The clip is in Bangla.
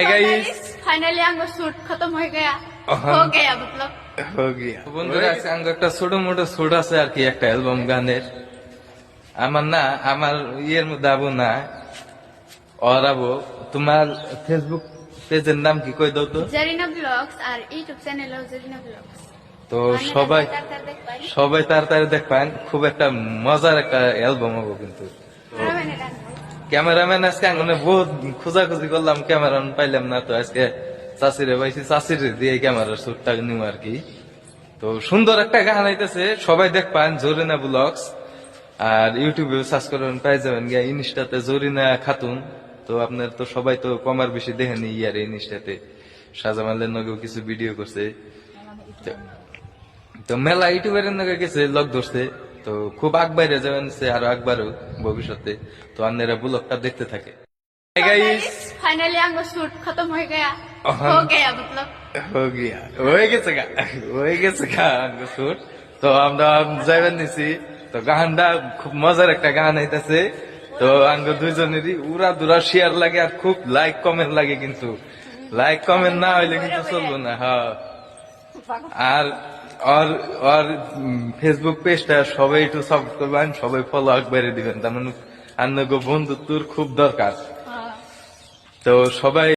गाइस फाइनली आंगो शूट खत्म हो गया मतलब हो गया বন্ধুরা আজকে আঙ্গ একটা ছোট মোটো শুট আছে আর কি একটা অ্যালবাম গানের আমার না আমার ইয়ের মধ্যে আবু না और আবু তোমার ফেসবুক পেজের নাম কি কই দাও তো জারিনা ব্লগস আর ইউটিউব চ্যানেলও জারিনা ব্লগস তো সবাই তাড়াতাড়ি দেখবেন খুব একটা মজার একটা অ্যালবাম হবে কিন্তু ক্যামেরাম্যান আজকে আঙ্গনে বহুত খোঁজাখুঁজি করলাম ক্যামেরাম্যান পাইলাম না তো আজকে চাষিরে পাইছি চাষিরে দিয়ে ক্যামেরার শুটটা নিব আর কি তো সুন্দর একটা গান আইতেছে সবাই দেখবেন জরিনা ব্লগস আর ইউটিউবে সার্চ করবেন পাই যাবেন গিয়া ইনস্টাতে জরিনা খাতুন তো আপনার তো সবাই তো কমার বেশি দেখেনি ইয়ার ইনস্টাতে শাহজামালের নগেও কিছু ভিডিও করছে তো মেলা ইউটিউবের নগে গেছে লগ ধরছে তো খুব আগবাইরে যাবেন সে আরো আগবারও ভবিষ্যতে তো আপনারা ব্লগটা দেখতে থাকে फाइनली आंगो शूट खत्म हो गया मतलब হয়ে গেছে গা শুট তো আমরা যাইবেন নিছি তো গানটা খুব মজার একটা গান আইতাছে তো আঙ্গ দুইজনেরই উড়া দুরা শেয়ার লাগে আর খুব লাইক কমেন্ট লাগে কিন্তু লাইক কমেন্ট না হইলে কিন্তু চলবো না হ্যাঁ আর আর ফেসবুক পেজটা সবাই একটু সাব করবেন সবাই ফলো একবারে দিবেন তার মানে আন্নগো বন্ধুত্বর খুব দরকার তো সবাই